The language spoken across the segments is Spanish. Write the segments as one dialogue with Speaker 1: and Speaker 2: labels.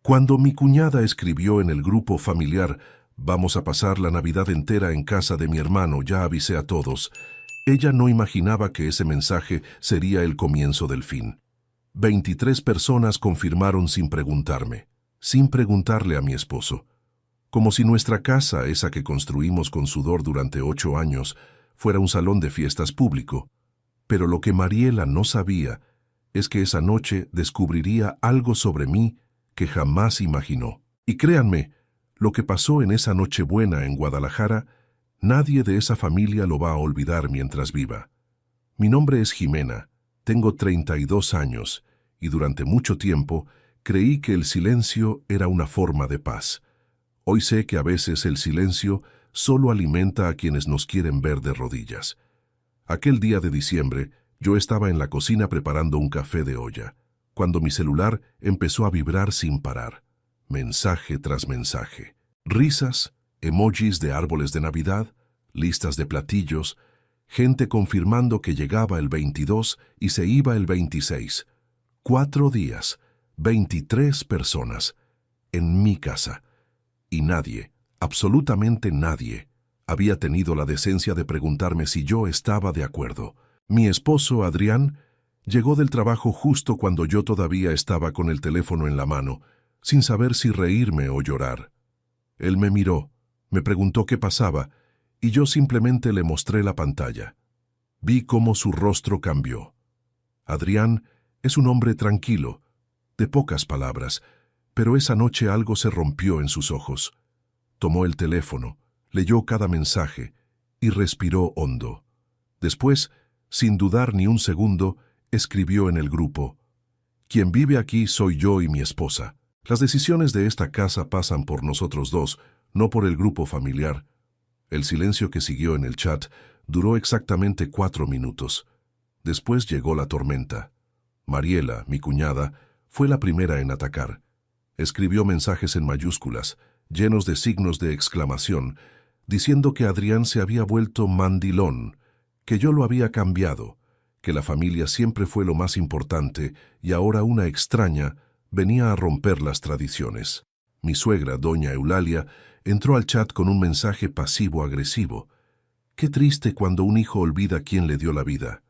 Speaker 1: Cuando mi cuñada escribió en el grupo familiar, vamos a pasar la Navidad entera en casa de mi hermano, ya avisé a todos, ella no imaginaba que ese mensaje sería el comienzo del fin. 23 personas confirmaron sin preguntarme, sin preguntarle a mi esposo. Como si nuestra casa, esa que construimos con sudor durante 8 años, fuera un salón de fiestas público. Pero lo que Mariela no sabía es que esa noche descubriría algo sobre mí que jamás imaginó. Y créanme, lo que pasó en esa Nochebuena en Guadalajara, nadie de esa familia lo va a olvidar mientras viva. Mi nombre es Jimena, tengo 32 años, y durante mucho tiempo creí que el silencio era una forma de paz. Hoy sé que a veces el silencio solo alimenta a quienes nos quieren ver de rodillas. Aquel día de diciembre, yo estaba en la cocina preparando un café de olla, cuando mi celular empezó a vibrar sin parar. Mensaje tras mensaje. Risas, emojis de árboles de Navidad, listas de platillos, gente confirmando que llegaba el 22 y se iba el 26. 4 días, 23 personas, en mi casa. Y nadie, absolutamente nadie, había tenido la decencia de preguntarme si yo estaba de acuerdo. Mi esposo, Adrián, llegó del trabajo justo cuando yo todavía estaba con el teléfono en la mano, sin saber si reírme o llorar. Él me miró, me preguntó qué pasaba, y yo simplemente le mostré la pantalla. Vi cómo su rostro cambió. Adrián es un hombre tranquilo, de pocas palabras, pero esa noche algo se rompió en sus ojos. Tomó el teléfono, leyó cada mensaje y respiró hondo. Después, sin dudar ni un segundo, escribió en el grupo: «Quien vive aquí soy yo y mi esposa. Las decisiones de esta casa pasan por nosotros dos, no por el grupo familiar». El silencio que siguió en el chat duró exactamente 4 minutos. Después llegó la tormenta. Mariela, mi cuñada, fue la primera en atacar. Escribió mensajes en mayúsculas, llenos de signos de exclamación, diciendo que Adrián se había vuelto mandilón, que yo lo había cambiado, que la familia siempre fue lo más importante y ahora una extraña venía a romper las tradiciones. Mi suegra, doña Eulalia, entró al chat con un mensaje pasivo-agresivo. Qué triste cuando un hijo olvida quién le dio la vida.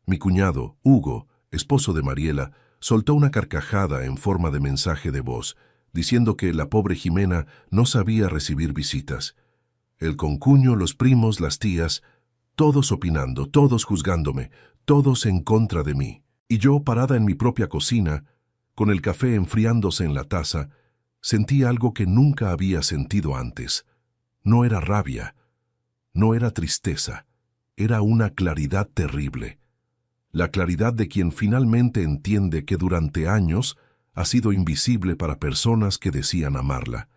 Speaker 1: Mi cuñado, Hugo, esposo de Mariela, soltó una carcajada en forma de mensaje de voz, diciendo que la pobre Jimena no sabía recibir visitas. El concuño, los primos, las tías, todos opinando, todos juzgándome, todos en contra de mí. Y yo, parada en mi propia cocina, con el café enfriándose en la taza, sentí algo que nunca había sentido antes. No era rabia, no era tristeza, era una claridad terrible. La claridad de quien finalmente entiende que durante años ha sido invisible para personas que decían amarla.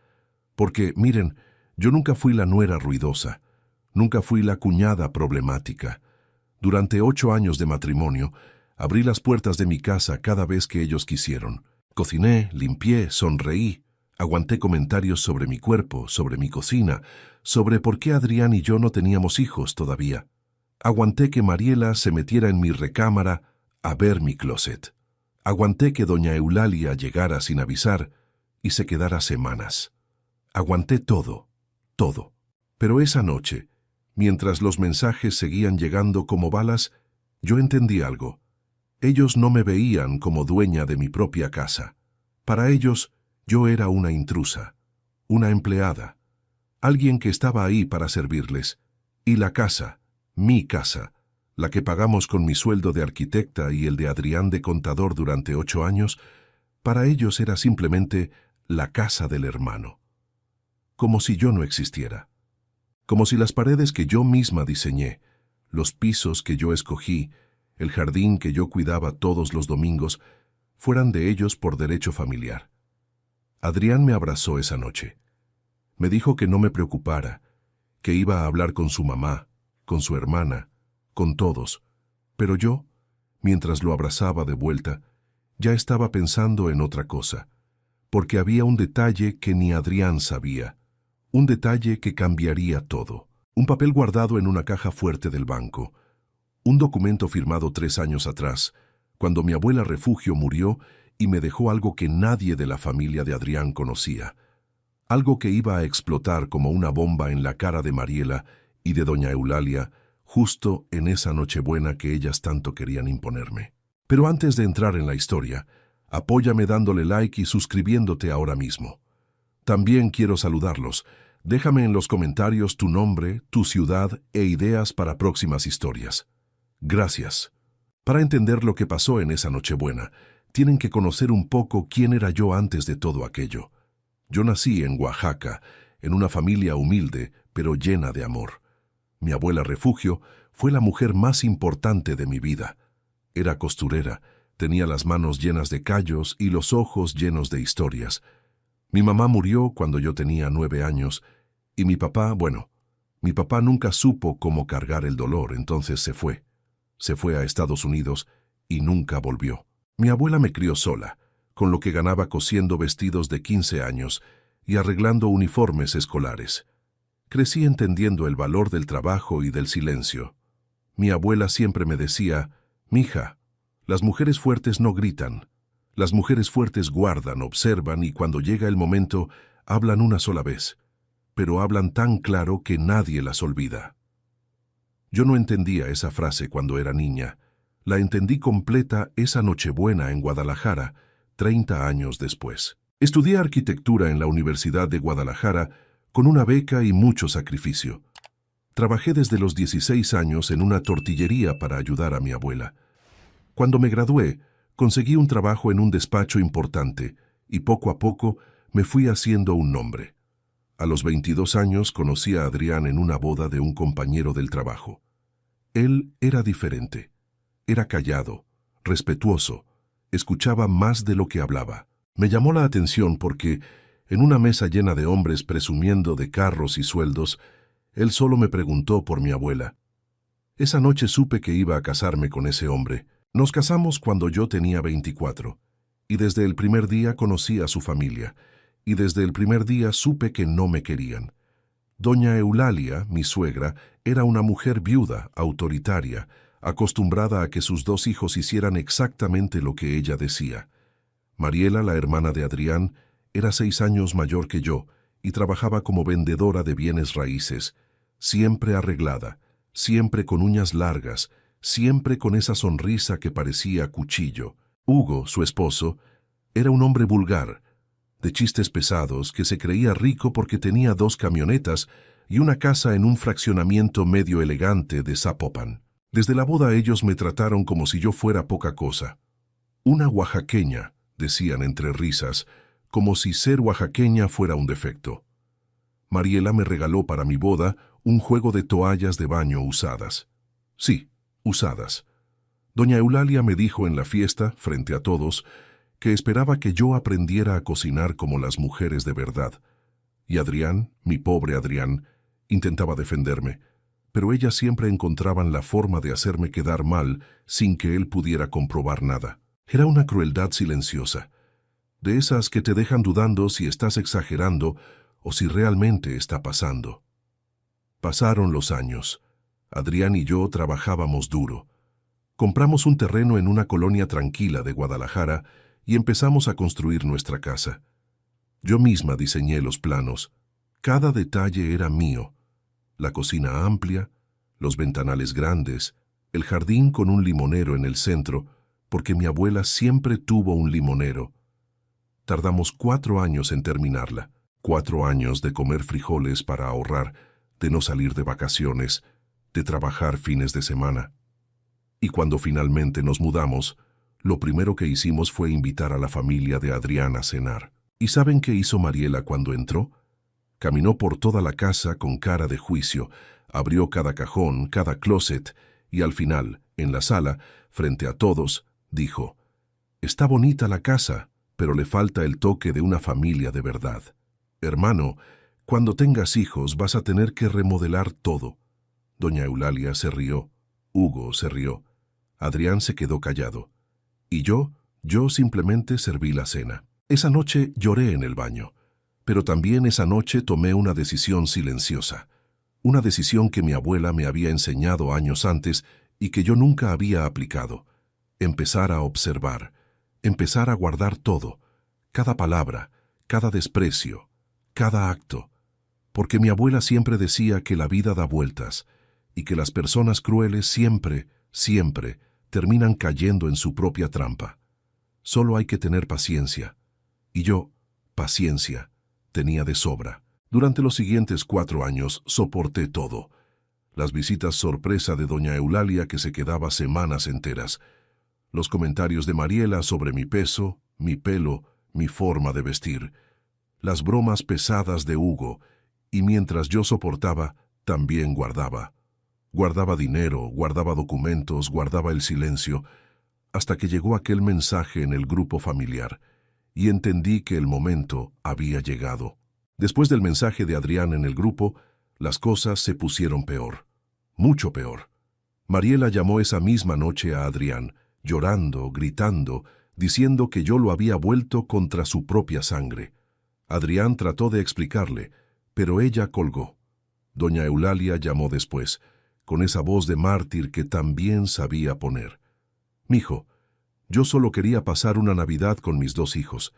Speaker 1: Porque, miren, yo nunca fui la nuera ruidosa, nunca fui la cuñada problemática. Durante 8 años de matrimonio, abrí las puertas de mi casa cada vez que ellos quisieron. Cociné, limpié, sonreí, aguanté comentarios sobre mi cuerpo, sobre mi cocina, sobre por qué Adrián y yo no teníamos hijos todavía. Aguanté que Mariela se metiera en mi recámara a ver mi closet. Aguanté que doña Eulalia llegara sin avisar y se quedara semanas. Aguanté todo, todo. Pero esa noche, mientras los mensajes seguían llegando como balas, yo entendí algo. Ellos no me veían como dueña de mi propia casa. Para ellos, yo era una intrusa, una empleada, alguien que estaba ahí para servirles. Y la casa, mi casa, la que pagamos con mi sueldo de arquitecta y el de Adrián de contador durante 8 años, para ellos era simplemente la casa del hermano. Como si yo no existiera. Como si las paredes que yo misma diseñé, los pisos que yo escogí, el jardín que yo cuidaba todos los domingos, fueran de ellos por derecho familiar. Adrián me abrazó esa noche. Me dijo que no me preocupara, que iba a hablar con su mamá, con su hermana, con todos. Pero yo, mientras lo abrazaba de vuelta, ya estaba pensando en otra cosa, porque había un detalle que ni Adrián sabía, un detalle que cambiaría todo. Un papel guardado en una caja fuerte del banco, un documento firmado 3 años atrás, cuando mi abuela Refugio murió y me dejó algo que nadie de la familia de Adrián conocía. Algo que iba a explotar como una bomba en la cara de Mariela y de doña Eulalia, justo en esa Nochebuena que ellas tanto querían imponerme. Pero antes de entrar en la historia, apóyame dándole like y suscribiéndote ahora mismo. También quiero saludarlos. Déjame en los comentarios tu nombre, tu ciudad e ideas para próximas historias. Gracias. Para entender lo que pasó en esa Nochebuena, tienen que conocer un poco quién era yo antes de todo aquello. Yo nací en Oaxaca, en una familia humilde, pero llena de amor. Mi abuela Refugio fue la mujer más importante de mi vida. Era costurera, tenía las manos llenas de callos y los ojos llenos de historias. Mi mamá murió cuando yo tenía 9 años, y mi papá nunca supo cómo cargar el dolor, entonces se fue. Se fue a Estados Unidos y nunca volvió. Mi abuela me crió sola, con lo que ganaba cosiendo vestidos de 15 años y arreglando uniformes escolares. Crecí entendiendo el valor del trabajo y del silencio. Mi abuela siempre me decía, «Mija, las mujeres fuertes no gritan. Las mujeres fuertes guardan, observan y cuando llega el momento, hablan una sola vez, pero hablan tan claro que nadie las olvida». Yo no entendía esa frase cuando era niña. La entendí completa esa Nochebuena en Guadalajara, 30 años después. Estudié arquitectura en la Universidad de Guadalajara con una beca y mucho sacrificio. Trabajé desde los 16 años en una tortillería para ayudar a mi abuela. Cuando me gradué, conseguí un trabajo en un despacho importante y poco a poco me fui haciendo un nombre. A los 22 años conocí a Adrián en una boda de un compañero del trabajo. Él era diferente. Era callado, respetuoso, escuchaba más de lo que hablaba. Me llamó la atención porque, en una mesa llena de hombres presumiendo de carros y sueldos, él solo me preguntó por mi abuela. Esa noche supe que iba a casarme con ese hombre. Nos casamos cuando yo tenía 24, y desde el primer día conocí a su familia, y desde el primer día supe que no me querían. Doña Eulalia, mi suegra, era una mujer viuda, autoritaria, acostumbrada a que sus 2 hijos hicieran exactamente lo que ella decía. Mariela, la hermana de Adrián, era 6 años mayor que yo y trabajaba como vendedora de bienes raíces, siempre arreglada, siempre con uñas largas, siempre con esa sonrisa que parecía cuchillo. Hugo, su esposo, era un hombre vulgar, de chistes pesados, que se creía rico porque tenía 2 camionetas y una casa en un fraccionamiento medio elegante de Zapopan. Desde la boda ellos me trataron como si yo fuera poca cosa. Una oaxaqueña, decían entre risas, como si ser oaxaqueña fuera un defecto. Mariela me regaló para mi boda un juego de toallas de baño usadas. Sí, usadas. Doña Eulalia me dijo en la fiesta, frente a todos, que esperaba que yo aprendiera a cocinar como las mujeres de verdad. Y Adrián, mi pobre Adrián, intentaba defenderme, pero ellas siempre encontraban la forma de hacerme quedar mal sin que él pudiera comprobar nada. Era una crueldad silenciosa, de esas que te dejan dudando si estás exagerando o si realmente está pasando. Pasaron los años. Adrián y yo trabajábamos duro. Compramos un terreno en una colonia tranquila de Guadalajara y empezamos a construir nuestra casa. Yo misma diseñé los planos. Cada detalle era mío. La cocina amplia, los ventanales grandes, el jardín con un limonero en el centro, porque mi abuela siempre tuvo un limonero. Tardamos 4 años en terminarla, 4 años de comer frijoles para ahorrar, de no salir de vacaciones, de trabajar fines de semana. Y cuando finalmente nos mudamos, lo primero que hicimos fue invitar a la familia de Adrián a cenar. ¿Y saben qué hizo Mariela cuando entró? Caminó por toda la casa con cara de juicio, abrió cada cajón, cada closet, y al final, en la sala, frente a todos, dijo: «Está bonita la casa, pero le falta el toque de una familia de verdad. Hermano, cuando tengas hijos vas a tener que remodelar todo». Doña Eulalia se rió, Hugo se rió, Adrián se quedó callado. Y yo simplemente serví la cena. Esa noche lloré en el baño, pero también esa noche tomé una decisión silenciosa. Una decisión que mi abuela me había enseñado años antes y que yo nunca había aplicado. Empezar a observar. empezar a guardar todo, cada palabra, cada desprecio, cada acto, porque mi abuela siempre decía que la vida da vueltas y que las personas crueles siempre, siempre terminan cayendo en su propia trampa. Solo hay que tener paciencia. Y yo, paciencia, tenía de sobra. Durante los siguientes 4 años soporté todo. Las visitas sorpresa de doña Eulalia, que se quedaba semanas enteras, los comentarios de Mariela sobre mi peso, mi pelo, mi forma de vestir, las bromas pesadas de Hugo, y mientras yo soportaba, también guardaba. Guardaba dinero, guardaba documentos, guardaba el silencio, hasta que llegó aquel mensaje en el grupo familiar, y entendí que el momento había llegado. Después del mensaje de Adrián en el grupo, las cosas se pusieron peor, mucho peor. Mariela llamó esa misma noche a Adrián, llorando, gritando, diciendo que yo lo había vuelto contra su propia sangre. Adrián trató de explicarle, pero ella colgó. Doña Eulalia llamó después, con esa voz de mártir que también sabía poner. «Mijo, yo solo quería pasar una Navidad con mis 2 hijos.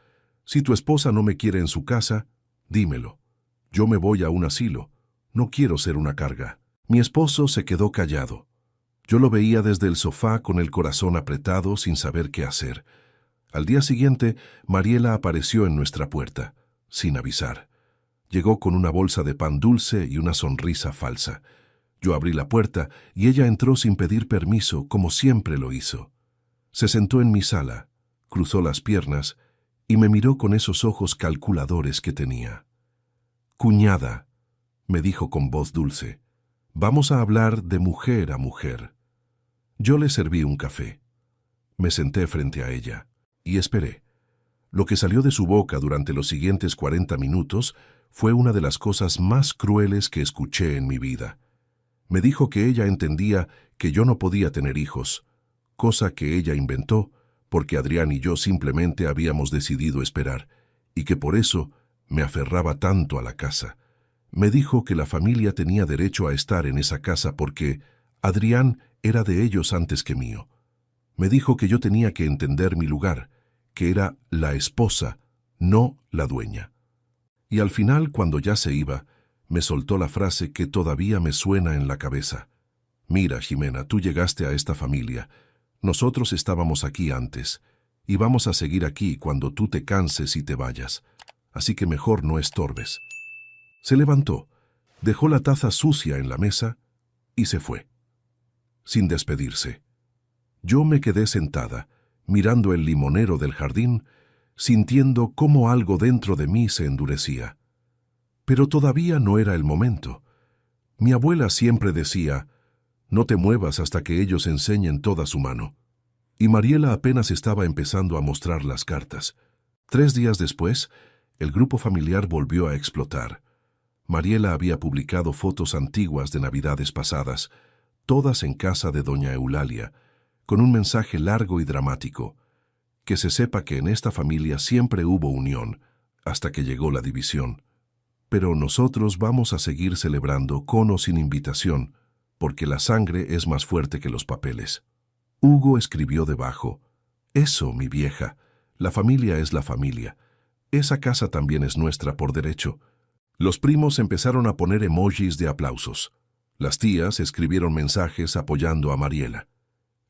Speaker 1: Si tu esposa no me quiere en su casa, dímelo. Yo me voy a un asilo. No quiero ser una carga». Mi esposo se quedó callado. Yo lo veía desde el sofá con el corazón apretado sin saber qué hacer. Al día siguiente, Mariela apareció en nuestra puerta, sin avisar. Llegó con una bolsa de pan dulce y una sonrisa falsa. Yo abrí la puerta y ella entró sin pedir permiso, como siempre lo hizo. Se sentó en mi sala, cruzó las piernas y me miró con esos ojos calculadores que tenía. «Cuñada», me dijo con voz dulce, «vamos a hablar de mujer a mujer». Yo le serví un café. Me senté frente a ella y esperé. Lo que salió de su boca durante los siguientes 40 minutos fue una de las cosas más crueles que escuché en mi vida. Me dijo que ella entendía que yo no podía tener hijos, cosa que ella inventó porque Adrián y yo simplemente habíamos decidido esperar, y que por eso me aferraba tanto a la casa. Me dijo que la familia tenía derecho a estar en esa casa porque Adrián era de ellos antes que mío. Me dijo que yo tenía que entender mi lugar, que era la esposa, no la dueña. Y al final, cuando ya se iba, me soltó la frase que todavía me suena en la cabeza. «Mira, Jimena, tú llegaste a esta familia. Nosotros estábamos aquí antes, y vamos a seguir aquí cuando tú te canses y te vayas. Así que mejor no estorbes». Se levantó, dejó la taza sucia en la mesa y se fue, sin despedirse. Yo me quedé sentada, mirando el limonero del jardín, sintiendo cómo algo dentro de mí se endurecía. Pero todavía no era el momento. Mi abuela siempre decía, «No te muevas hasta que ellos enseñen toda su mano». Y Mariela apenas estaba empezando a mostrar las cartas. 3 días después, el grupo familiar volvió a explotar. Mariela había publicado fotos antiguas de Navidades pasadas, todas en casa de doña Eulalia, con un mensaje largo y dramático. Que se sepa que en esta familia siempre hubo unión, hasta que llegó la división. Pero nosotros vamos a seguir celebrando con o sin invitación, porque la sangre es más fuerte que los papeles. Hugo escribió debajo, «Eso, mi vieja, la familia es la familia. Esa casa también es nuestra por derecho». Los primos empezaron a poner emojis de aplausos. Las tías escribieron mensajes apoyando a Mariela.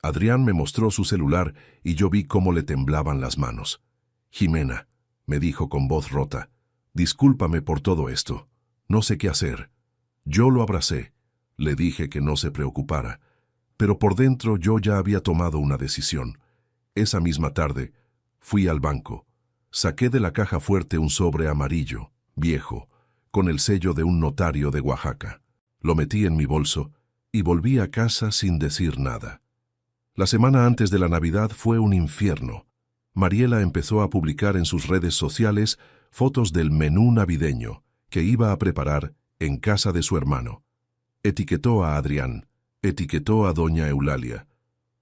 Speaker 1: Adrián me mostró su celular y yo vi cómo le temblaban las manos. «Jimena», me dijo con voz rota, «discúlpame por todo esto. No sé qué hacer». Yo lo abracé. Le dije que no se preocupara. Pero por dentro yo ya había tomado una decisión. Esa misma tarde, fui al banco. Saqué de la caja fuerte un sobre amarillo, viejo, con el sello de un notario de Oaxaca. Lo metí en mi bolso y volví a casa sin decir nada. La semana antes de la Navidad fue un infierno. Mariela empezó a publicar en sus redes sociales fotos del menú navideño que iba a preparar en casa de su hermano. Etiquetó a Adrián, etiquetó a doña Eulalia.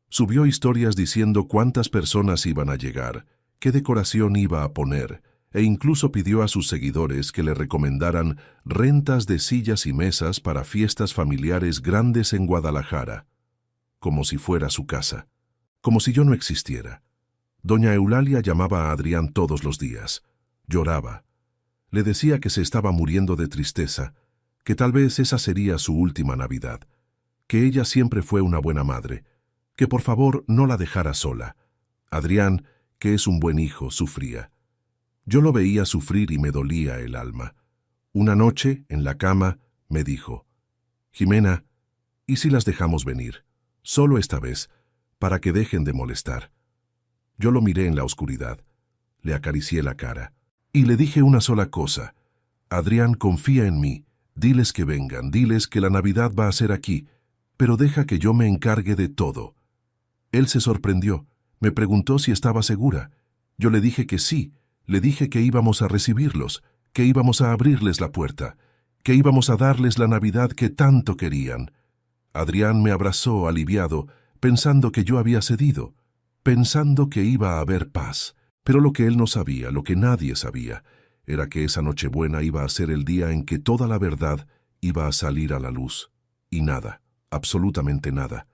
Speaker 1: Subió historias diciendo cuántas personas iban a llegar, qué decoración iba a poner, e incluso pidió a sus seguidores que le recomendaran rentas de sillas y mesas para fiestas familiares grandes en Guadalajara, como si fuera su casa, como si yo no existiera. Doña Eulalia llamaba a Adrián todos los días. Lloraba. Le decía que se estaba muriendo de tristeza, que tal vez esa sería su última Navidad, que ella siempre fue una buena madre, que por favor no la dejara sola. Adrián, que es un buen hijo, sufría. Yo lo veía sufrir y me dolía el alma. Una noche, en la cama, me dijo: «Jimena, ¿y si las dejamos venir? Solo esta vez, para que dejen de molestar». Yo lo miré en la oscuridad, le acaricié la cara y le dije una sola cosa: «Adrián, confía en mí, diles que vengan, diles que la Navidad va a ser aquí, pero deja que yo me encargue de todo». Él se sorprendió, me preguntó si estaba segura. Yo le dije que sí, le dije que íbamos a recibirlos, que íbamos a abrirles la puerta, que íbamos a darles la Navidad que tanto querían. Adrián me abrazó aliviado, pensando que yo había cedido, pensando que iba a haber paz. Pero lo que él no sabía, lo que nadie sabía, era que esa Nochebuena iba a ser el día en que toda la verdad iba a salir a la luz. Y nada, absolutamente nada,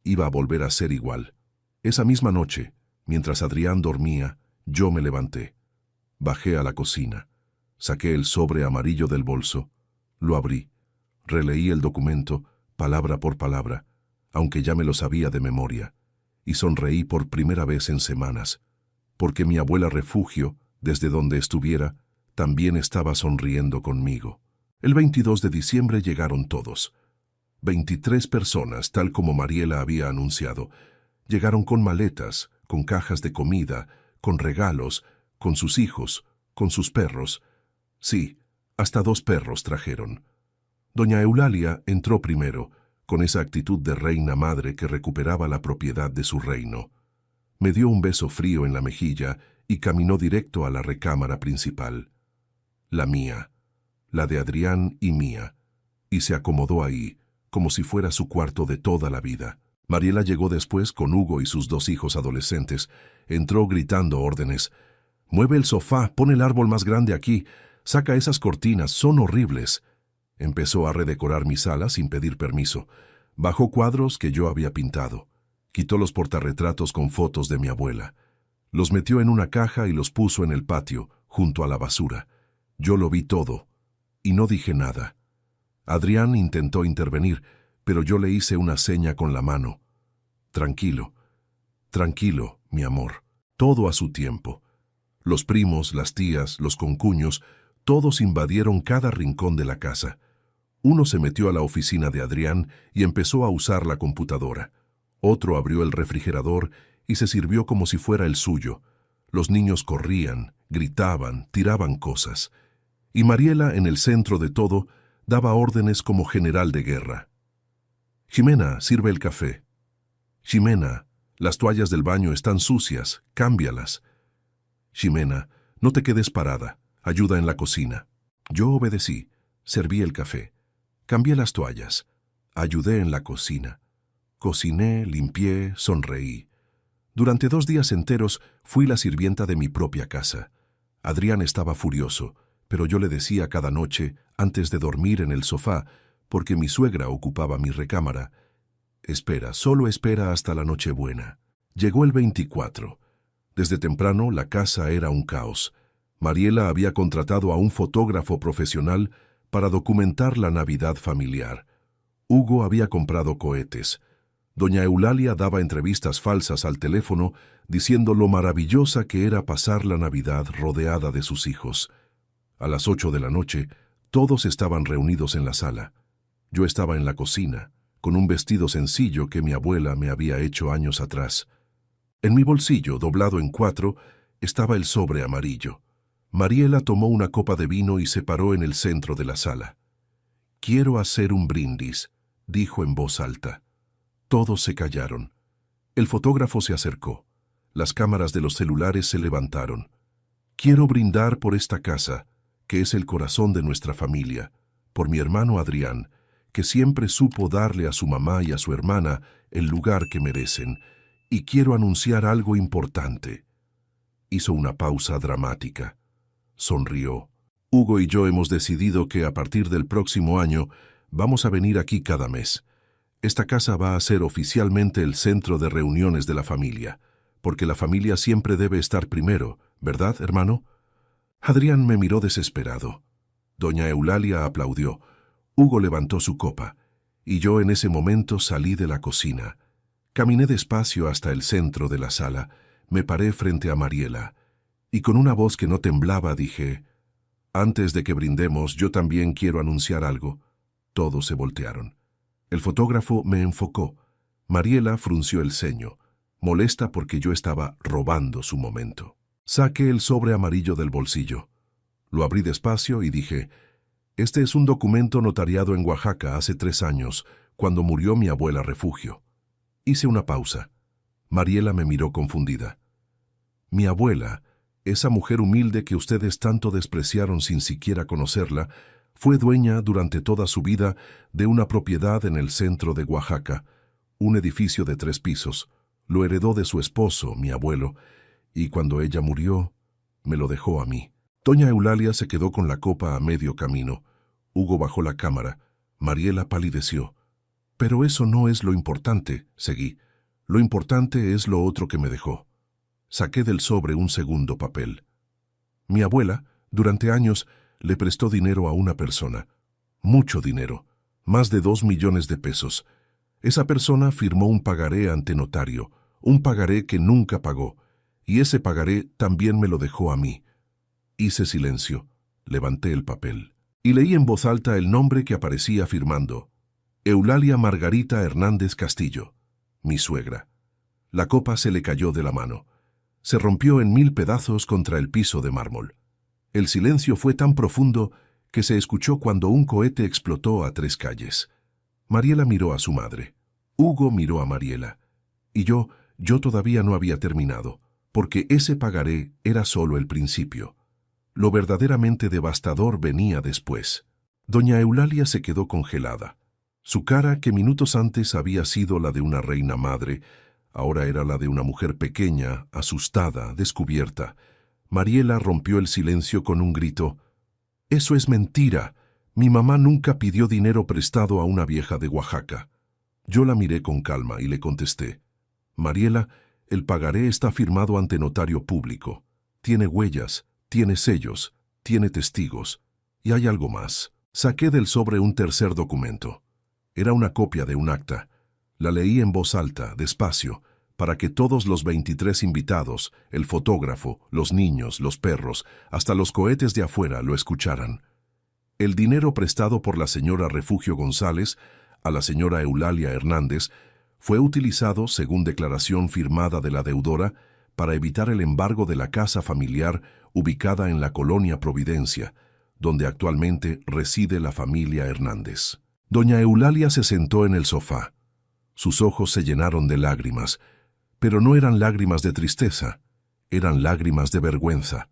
Speaker 1: iba a volver a ser igual. Esa misma noche, mientras Adrián dormía, yo me levanté. Bajé a la cocina, saqué el sobre amarillo del bolso, lo abrí, releí el documento, palabra por palabra, aunque ya me lo sabía de memoria, y sonreí por primera vez en semanas, porque mi abuela refugio, desde donde estuviera, también estaba sonriendo conmigo. El 22 de diciembre llegaron todos. 23 personas, tal como Mariela había anunciado. Llegaron con maletas, con cajas de comida, con regalos, con sus hijos, con sus perros. Sí, hasta 2 perros trajeron. Doña Eulalia entró primero, con esa actitud de reina madre que recuperaba la propiedad de su reino. Me dio un beso frío en la mejilla y caminó directo a la recámara principal. La mía, la de Adrián y mía, y se acomodó ahí, como si fuera su cuarto de toda la vida. Mariela llegó después con Hugo y sus 2 hijos adolescentes. Entró gritando órdenes: «Mueve el sofá, pon el árbol más grande aquí, saca esas cortinas, son horribles». Empezó a redecorar mi sala sin pedir permiso. Bajó cuadros que yo había pintado. Quitó los portarretratos con fotos de mi abuela. Los metió en una caja y los puso en el patio, junto a la basura. Yo lo vi todo, y no dije nada. Adrián intentó intervenir, pero yo le hice una seña con la mano. «Tranquilo, tranquilo, mi amor, todo a su tiempo». Los primos, las tías, los concuños, todos invadieron cada rincón de la casa. Uno se metió a la oficina de Adrián y empezó a usar la computadora. Otro abrió el refrigerador y se sirvió como si fuera el suyo. Los niños corrían, gritaban, tiraban cosas. Y Mariela, en el centro de todo, daba órdenes como general de guerra. «Jimena, sirve el café». «Jimena, las toallas del baño están sucias, cámbialas». «Jimena, no te quedes parada, ayuda en la cocina». Yo obedecí, serví el café, cambié las toallas, ayudé en la cocina. Cociné, limpié, sonreí. Durante 2 días enteros fui la sirvienta de mi propia casa. Adrián estaba furioso, pero yo le decía cada noche, antes de dormir en el sofá, porque mi suegra ocupaba mi recámara: «Espera, solo espera hasta la Nochebuena». Llegó el 24. Desde temprano la casa era un caos. Mariela había contratado a un fotógrafo profesional para documentar la Navidad familiar. Hugo había comprado cohetes. Doña Eulalia daba entrevistas falsas al teléfono diciendo lo maravillosa que era pasar la Navidad rodeada de sus hijos. A las 8 de la noche, todos estaban reunidos en la sala. Yo estaba en la cocina, con un vestido sencillo que mi abuela me había hecho años atrás. En mi bolsillo, doblado en 4, estaba el sobre amarillo. Mariela tomó una copa de vino y se paró en el centro de la sala. «Quiero hacer un brindis», dijo en voz alta. Todos se callaron. El fotógrafo se acercó. Las cámaras de los celulares se levantaron. «Quiero brindar por esta casa, que es el corazón de nuestra familia, por mi hermano Adrián, que siempre supo darle a su mamá y a su hermana el lugar que merecen, y quiero anunciar algo importante». Hizo una pausa dramática. Sonrió. «Hugo y yo hemos decidido que a partir del próximo año vamos a venir aquí cada mes. Esta casa va a ser oficialmente el centro de reuniones de la familia. porque la familia siempre debe estar primero, ¿verdad, hermano? Adrián me miró desesperado. Doña Eulalia aplaudió. Hugo levantó su copa, y yo en ese momento salí de la cocina. Caminé despacio hasta el centro de la sala, me paré frente a Mariela, y con una voz que no temblaba dije: «Antes de que brindemos, yo también quiero anunciar algo». Todos se voltearon. El fotógrafo me enfocó. Mariela frunció el ceño, molesta porque yo estaba robando su momento. Saqué el sobre amarillo del bolsillo. Lo abrí despacio y dije: «Este es un documento notariado en Oaxaca hace 3 años, cuando murió mi abuela Refugio». Hice una pausa. Mariela me miró confundida. «Mi abuela, esa mujer humilde que ustedes tanto despreciaron sin siquiera conocerla, fue dueña durante toda su vida de una propiedad en el centro de Oaxaca, un edificio de 3 pisos. Lo heredó de su esposo, mi abuelo, y cuando ella murió, me lo dejó a mí». Doña Eulalia se quedó con la copa a medio camino. Hugo bajó la cámara. Mariela palideció. «Pero eso no es lo importante», seguí. «Lo importante es lo otro que me dejó». Saqué del sobre un segundo papel. Mi abuela, durante años, le prestó dinero a una persona. Mucho dinero. Más de 2 millones de pesos. Esa persona firmó un pagaré ante notario, un pagaré que nunca pagó, y ese pagaré también me lo dejó a mí. Hice silencio, levanté el papel, y leí en voz alta el nombre que aparecía firmando: Eulalia Margarita Hernández Castillo, mi suegra. La copa se le cayó de la mano. Se rompió en 1000 pedazos contra el piso de mármol. El silencio fue tan profundo que se escuchó cuando un cohete explotó a 3 calles. Mariela miró a su madre. Hugo miró a Mariela. Y yo todavía no había terminado, porque ese pagaré era solo el principio. Lo verdaderamente devastador venía después. Doña Eulalia se quedó congelada. Su cara, que minutos antes había sido la de una reina madre, ahora era la de una mujer pequeña, asustada, descubierta. Mariela rompió el silencio con un grito: «¡Eso es mentira! Mi mamá nunca pidió dinero prestado a una vieja de Oaxaca». Yo la miré con calma y le contesté: «Mariela, el pagaré está firmado ante notario público. Tiene huellas, tiene sellos, tiene testigos. Y hay algo más». Saqué del sobre un tercer documento. Era una copia de un acta. La leí en voz alta, despacio, para que todos los 23 invitados, el fotógrafo, los niños, los perros, hasta los cohetes de afuera lo escucharan. El dinero prestado por la señora Refugio González a la señora Eulalia Hernández fue utilizado, según declaración firmada de la deudora, para evitar el embargo de la casa familiar ubicada en la colonia Providencia, donde actualmente reside la familia Hernández. Doña Eulalia se sentó en el sofá. Sus ojos se llenaron de lágrimas, pero no eran lágrimas de tristeza, eran lágrimas de vergüenza.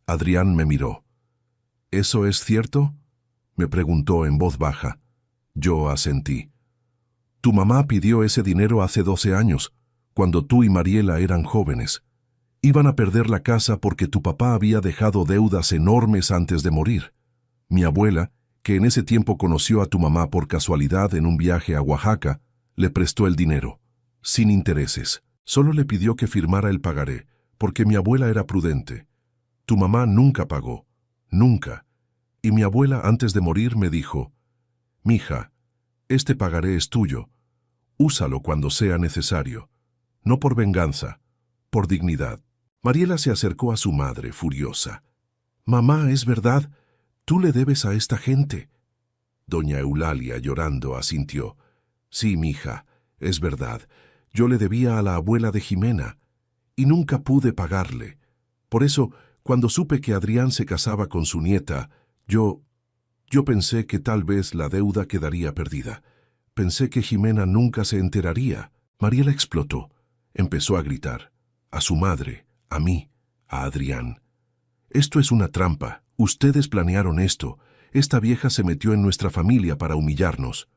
Speaker 1: Adrián me miró. «¿Eso es cierto?», me preguntó en voz baja. Yo asentí. «Tu mamá pidió ese dinero hace 12 años, cuando tú y Mariela eran jóvenes. Iban a perder la casa porque tu papá había dejado deudas enormes antes de morir. Mi abuela, que en ese tiempo conoció a tu mamá por casualidad en un viaje a Oaxaca, le prestó el dinero, sin intereses. Solo le pidió que firmara el pagaré, porque mi abuela era prudente. Tu mamá nunca pagó, nunca. Y mi abuela antes de morir me dijo: «Mija, este pagaré es tuyo. Úsalo cuando sea necesario. No por venganza, por dignidad». Mariela se acercó a su madre, furiosa. «Mamá, es verdad, tú le debes a esta gente». Doña Eulalia, llorando, asintió. «Sí, mija, es verdad. Yo le debía a la abuela de Jimena, y nunca pude pagarle. Por eso, cuando supe que Adrián se casaba con su nieta, yo pensé que tal vez la deuda quedaría perdida. Pensé que Jimena nunca se enteraría». Mariela explotó. Empezó a gritar. A su madre, a mí, a Adrián. «Esto es una trampa. Ustedes planearon esto. Esta vieja se metió en nuestra familia para humillarnos».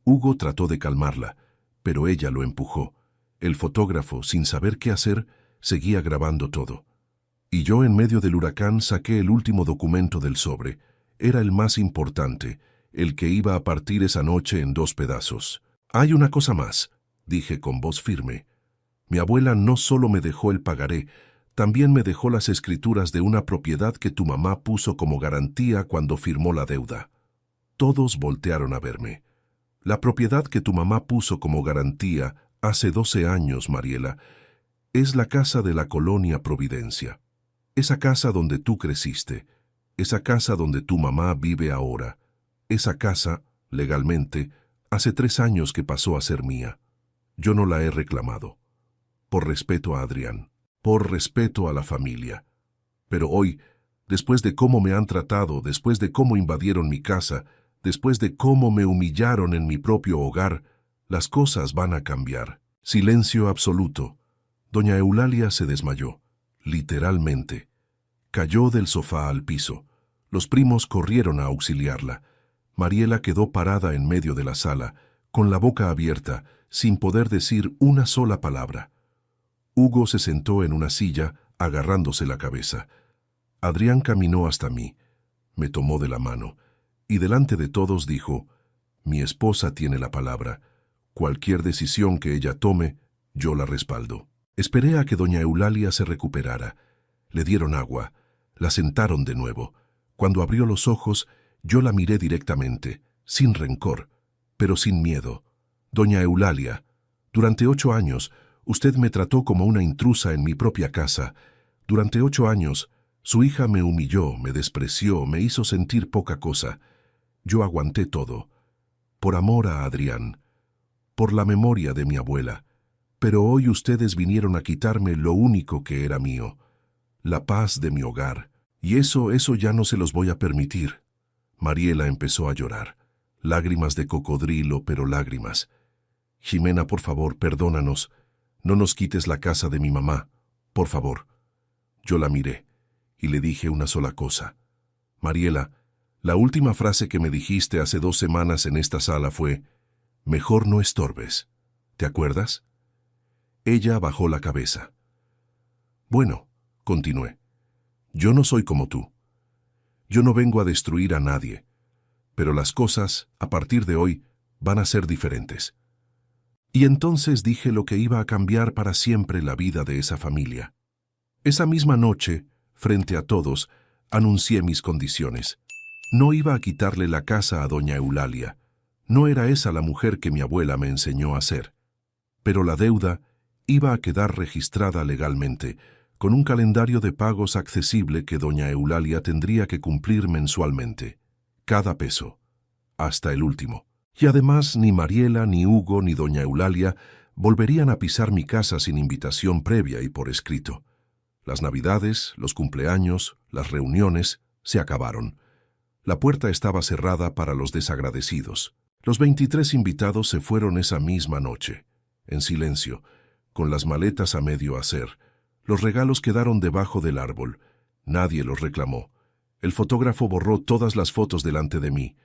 Speaker 1: Hugo trató de calmarla, pero ella lo empujó. El fotógrafo, sin saber qué hacer, seguía grabando todo. Y yo, en medio del huracán, saqué el último documento del sobre. Era el más importante, el que iba a partir esa noche en 2 pedazos. «Hay una cosa más», dije con voz firme. Mi abuela no solo me dejó el pagaré, también me dejó las escrituras de una propiedad que tu mamá puso como garantía cuando firmó la deuda. Todos voltearon a verme. La propiedad que tu mamá puso como garantía hace 12 años, Mariela, es la casa de la Colonia Providencia. Esa casa donde tú creciste, esa casa donde tu mamá vive ahora. Esa casa, legalmente, hace 3 años que pasó a ser mía. Yo no la he reclamado. Por respeto a Adrián, por respeto a la familia. Pero hoy, después de cómo me han tratado, después de cómo invadieron mi casa, después de cómo me humillaron en mi propio hogar, las cosas van a cambiar. Silencio absoluto. Doña Eulalia se desmayó, literalmente. Cayó del sofá al piso. Los primos corrieron a auxiliarla. Mariela quedó parada en medio de la sala, con la boca abierta, sin poder decir una sola palabra. Hugo se sentó en una silla, agarrándose la cabeza. Adrián caminó hasta mí, me tomó de la mano, y delante de todos dijo, «Mi esposa tiene la palabra. Cualquier decisión que ella tome, yo la respaldo». Esperé a que doña Eulalia se recuperara. Le dieron agua, la sentaron de nuevo. Cuando abrió los ojos, yo la miré directamente, sin rencor, pero sin miedo. «Doña Eulalia, durante 8 años, usted me trató como una intrusa en mi propia casa. Durante 8 años, su hija me humilló, me despreció, me hizo sentir poca cosa. Yo aguanté todo. Por amor a Adrián, por la memoria de mi abuela. Pero hoy ustedes vinieron a quitarme lo único que era mío, la paz de mi hogar. Y eso ya no se los voy a permitir». Mariela empezó a llorar. Lágrimas de cocodrilo, pero lágrimas. «Jimena, por favor, perdónanos. No nos quites la casa de mi mamá, por favor». Yo la miré y le dije una sola cosa. «Mariela, la última frase que me dijiste hace 2 semanas en esta sala fue, mejor no estorbes. ¿Te acuerdas?». Ella bajó la cabeza. «Bueno», continué, «yo no soy como tú. Yo no vengo a destruir a nadie, pero las cosas, a partir de hoy, van a ser diferentes». Y entonces dije lo que iba a cambiar para siempre la vida de esa familia. Esa misma noche, frente a todos, anuncié mis condiciones. No iba a quitarle la casa a doña Eulalia. No era esa la mujer que mi abuela me enseñó a ser. Pero la deuda iba a quedar registrada legalmente, con un calendario de pagos accesible que doña Eulalia tendría que cumplir mensualmente. Cada peso, hasta el último. Y además ni Mariela, ni Hugo, ni doña Eulalia volverían a pisar mi casa sin invitación previa y por escrito. Las navidades, los cumpleaños, las reuniones, se acabaron. La puerta estaba cerrada para los desagradecidos. Los 23 invitados se fueron esa misma noche, en silencio, con las maletas a medio hacer. Los regalos quedaron debajo del árbol. Nadie los reclamó. El fotógrafo borró todas las fotos delante de mí.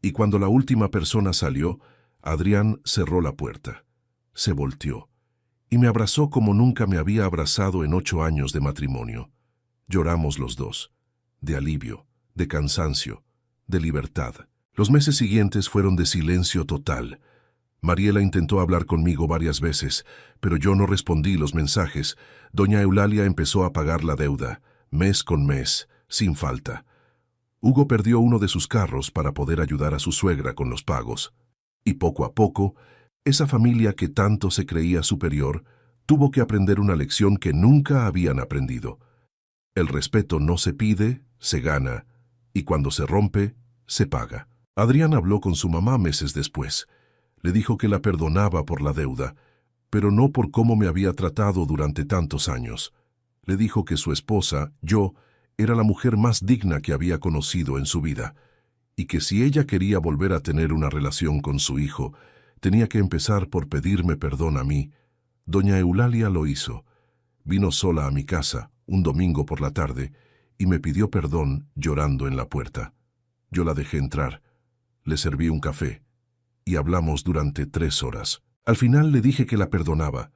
Speaker 1: Y cuando la última persona salió, Adrián cerró la puerta. Se volteó y me abrazó como nunca me había abrazado en 8 años de matrimonio. Lloramos los dos, de alivio, de cansancio, de libertad. Los meses siguientes fueron de silencio total. Mariela intentó hablar conmigo varias veces, pero yo no respondí los mensajes. Doña Eulalia empezó a pagar la deuda, mes con mes, sin falta. Hugo perdió uno de sus carros para poder ayudar a su suegra con los pagos. Y poco a poco, esa familia que tanto se creía superior tuvo que aprender una lección que nunca habían aprendido. El respeto no se pide, se gana, y cuando se rompe, se paga. Adrián habló con su mamá meses después. Le dijo que la perdonaba por la deuda, pero no por cómo me había tratado durante tantos años. Le dijo que su esposa, yo, era la mujer más digna que había conocido en su vida, y que si ella quería volver a tener una relación con su hijo, tenía que empezar por pedirme perdón a mí. Doña Eulalia lo hizo. Vino sola a mi casa, un domingo por la tarde, y me pidió perdón llorando en la puerta. Yo la dejé entrar, le serví un café, y hablamos durante 3 horas. Al final le dije que la perdonaba,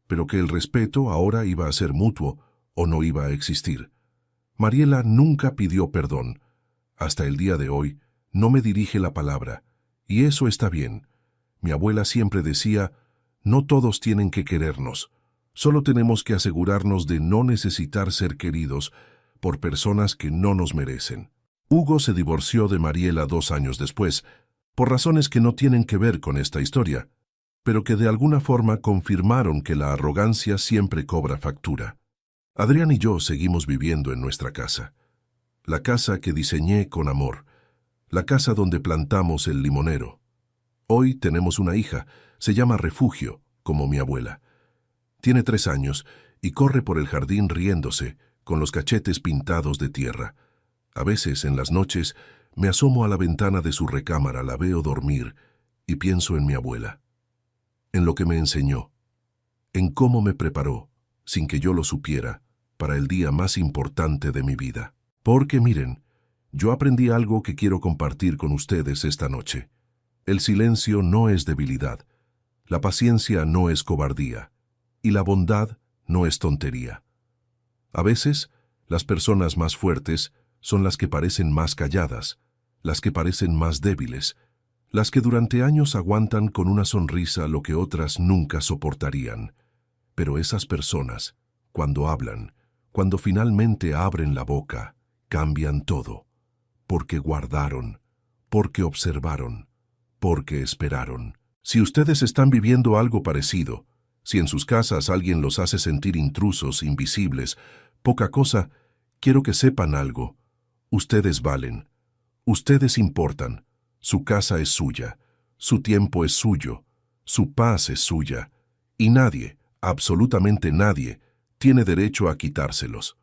Speaker 1: pero que el respeto ahora iba a ser mutuo o no iba a existir. Mariela nunca pidió perdón. Hasta el día de hoy no me dirige la palabra, y eso está bien. Mi abuela siempre decía, no todos tienen que querernos, Solo tenemos que asegurarnos de no necesitar ser queridos por personas que no nos merecen. Hugo se divorció de Mariela 2 años después, por razones que no tienen que ver con esta historia, pero que de alguna forma confirmaron que la arrogancia siempre cobra factura. Adrián y yo seguimos viviendo en nuestra casa. La casa que diseñé con amor. La casa donde plantamos el limonero. Hoy tenemos una hija, se llama Refugio, como mi abuela. Tiene 3 años y corre por el jardín riéndose, con los cachetes pintados de tierra. A veces, en las noches, me asomo a la ventana de su recámara, la veo dormir y pienso en mi abuela, en lo que me enseñó, en cómo me preparó, sin que yo lo supiera, para el día más importante de mi vida. Porque miren, yo aprendí algo que quiero compartir con ustedes esta noche. El silencio no es debilidad, la paciencia no es cobardía, y la bondad no es tontería. A veces, las personas más fuertes son las que parecen más calladas, las que parecen más débiles, las que durante años aguantan con una sonrisa lo que otras nunca soportarían. Pero esas personas, cuando hablan, cuando finalmente abren la boca, cambian todo, porque guardaron, porque observaron, porque esperaron. Si ustedes están viviendo algo parecido, si en sus casas alguien los hace sentir intrusos, invisibles, poca cosa, quiero que sepan algo. Ustedes valen, ustedes importan, su casa es suya, su tiempo es suyo, su paz es suya, y nadie, absolutamente nadie, tiene derecho a quitárselos.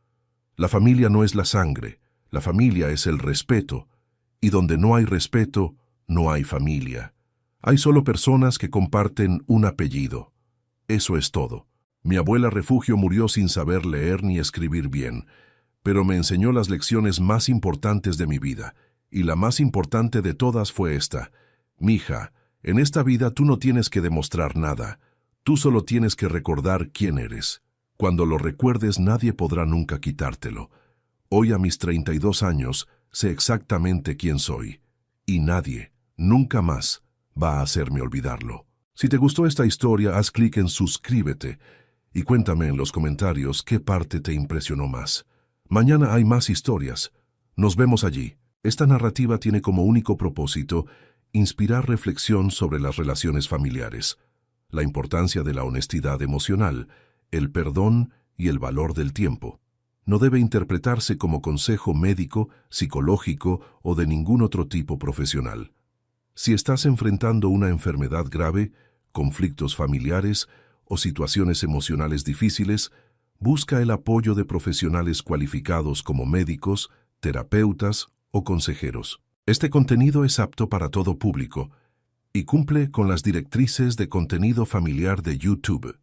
Speaker 1: La familia no es la sangre, la familia es el respeto, y donde no hay respeto, no hay familia. Hay solo personas que comparten un apellido. Eso es todo. Mi abuela Refugio murió sin saber leer ni escribir bien, pero me enseñó las lecciones más importantes de mi vida, y la más importante de todas fue esta. Mija, en esta vida tú no tienes que demostrar nada, tú solo tienes que recordar quién eres. Cuando lo recuerdes nadie podrá nunca quitártelo. Hoy a mis 32 años sé exactamente quién soy, y nadie, nunca más, va a hacerme olvidarlo. Si te gustó esta historia, haz clic en suscríbete y cuéntame en los comentarios qué parte te impresionó más. Mañana hay más historias. Nos vemos allí. Esta narrativa tiene como único propósito inspirar reflexión sobre las relaciones familiares, la importancia de la honestidad emocional, el perdón y el valor del tiempo. No debe interpretarse como consejo médico, psicológico o de ningún otro tipo profesional. Si estás enfrentando una enfermedad grave, conflictos familiares o situaciones emocionales difíciles, busca el apoyo de profesionales cualificados como médicos, terapeutas o consejeros. Este contenido es apto para todo público y cumple con las directrices de contenido familiar de YouTube.